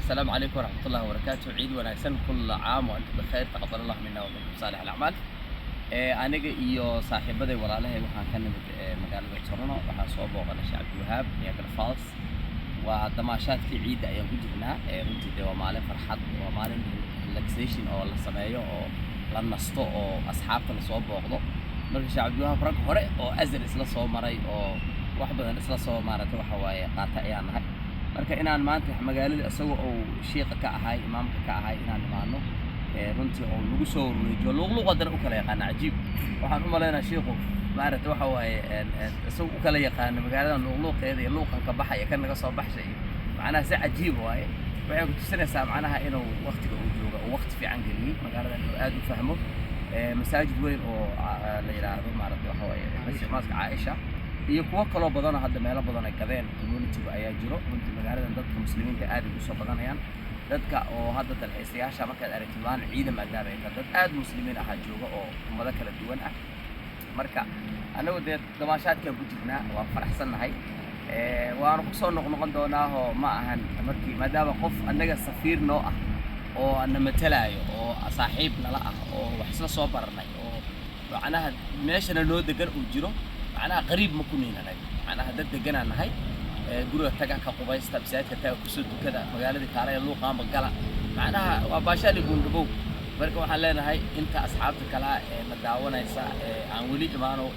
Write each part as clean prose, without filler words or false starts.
السلام عليكم ورحمة الله وبركاته. عيد وناكسن كل عام وأنتم بخير. تقبل الله منا ومنكم صالح الأعمال. aniga iyo saaxiibaday walaalahay waxaan ka nimid magaalada Toronto waxaan soo booqanay Sheekh Abdiwahaab Niagara Falls waa damaashaadkii ciida ayaan ku jirnaa runtii waa maalin farxad waa maalin relaxation oo la sameeyo oo la nasto oo asxaabta la soo booqdo marka Sheekh Abdiwahaab rag hore oo azal isla soo maray oo wax badan isla soo maartay waxa waaye qaata ayaan nahay marka inaan maanta magaalada asagoo oo sheekha ka ahay imaamka ka ahay inaan imaano runtii oo lagu soo wareejiyo luqadana u kala yaqaan cajiib waxaan u maleynaa sheekhu maaragtay waxa waaye isagoo u kala yaqaan magaalada luqluqeeda iyo luqan ka baxaya kan naga soo baxshay macnaha si cajiib waaye waxay ku tusinaysaa macnaha inuu waqtiga uu joogo oo waqti fiican geliyay magaalada inuu aad u fahmo masaajid weyn oo la yiraahdo maaragtay waxa waaye masjidka Caaisha iyo kuwa kale badan hadda meelo badan ay gadeen community ayaa jiro runtii magaalada dadka muslimiinta aad u soo badanayaan dadka oo hadda dalxiisayaasha markaad aragtidaan ciidan maadaama ay dad aad muslimiin ah jooga oo ummado kala duwan ah marka anagu damaashaadka ku jirnaa waan faraxsanahay waan ku soo noqon doonaa oo ma ahan markii maadaama qof anaga safiir noo ah oo ana matalaayo oo saaxiib nala ah oo wax isla soo baranay oo macnaha meeshana noo degan uu jiro macnaha qariib ma ku niinanay macnaha dad deganaan nahay guriga taga ka qubaysta bisaadka taga ku soo dukada magaalada kaalay luuqaanba gala macnaha waa baashali gundabo marka waxaan leenahay inta asxaabta kala la daawanaysa aan wali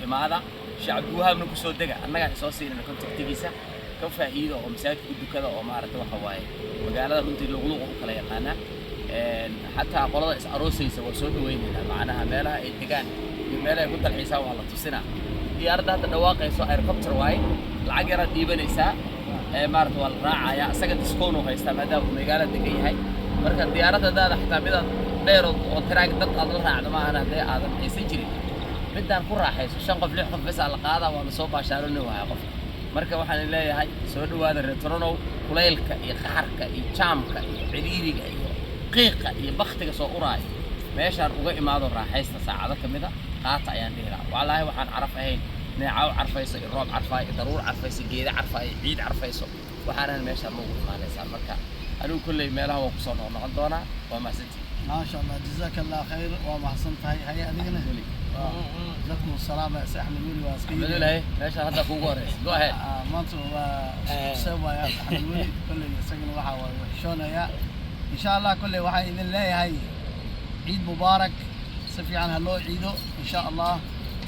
imaada Sheekh Abdiwahaabna ku soo daga annaga soo siinayna kontaktigiisa ka faa'iido oo bisaadka ku dukada oo maaragtay waxa waaye magaalada runtii luuqluuq u kala yaqaana hatta qolada is aroosaysa waa soo dhaweynayna macnaha meelaha ay degaan iyo meelaha ay ku dalxiisaan waa la tusinaa diyaaradda hadda dhawaaqayso helicopter waaye lacag yar diibanaysaa maaragtay waa la raacayaa asaga discount oo haysta maadaama uu magaalada degan yahay marka diyaaradda xitaa midaan dheer oo taraag dad aad la raacdo ma aha hadee aadan aysan jirin midaan ku raaxayso 5 qof 6 qof bas la qaadaa waa la soo baashaaranay waa qof marka waxaan leeyahay soo dhawaada reer Toronto kuleylka iyo qaxarka iyo jaamka iyo ciriiriga iyo qiiqa iyo baqtiga soo uraay meeshaan uga imaado raaxaysta saacado kamida qaata ayaan dhiraa wallaahi waxaan caraf ahayn neecaw carfayso roob carfay daruur carfayso geeda carfay ciid carfayso waxaan meeshaan ugu imaanaysaa marka anigu kulley meelaha waan ku soo noqon doonaa waa mahadsantihiin ما شاء الله جزاك الله خير ومحسن تاي هيا أدينا جزاكم السلام يا أحمد ولي واسكي أحمد ولي ليش هذا كوغوري جو هيد ما أنتوا سوا يا أحمد ولي كل سجن واحد وشون يا إن شاء الله كل واحد إذن الله هاي عيد مبارك سفي عنها لو عيده إن شاء الله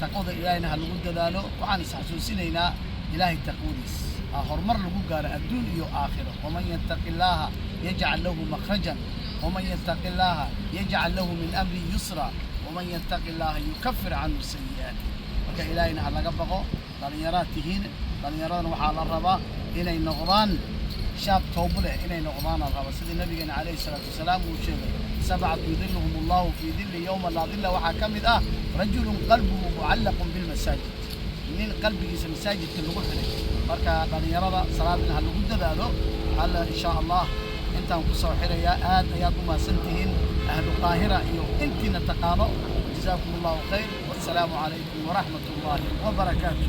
تقود إلهنا هالوجود دالو وعن سحسوسينا إلهي تقوديس آخر مرة لقول قال الدنيا آخرة ومن يتق الله يجعل له مخرجا ومن يتق الله يجعل له من أمره يسرا ومن يتق الله يكفر عنه السيئات وكإلهنا على قبقه دلنيرات تهين دلنيرات وحال الربا إلى النغضان شاب توبله إلى النغضان الربا سيد النبي عليه الصلاة والسلام وشيء 7 يذلهم الله في ذل يوم لا ظل وحكم رجل قلبه معلق بالمساجد من قلبه مساجد كالنقول عليه مركا دلنيرات صلاة هالوجود دالو هلا إن شاء الله انت وقصوا حريا آد اياكم سنتهن أهل القاهرة ايو انت نتقاضوا جزاكم الله خير والسلام عليكم ورحمة الله وبركاته.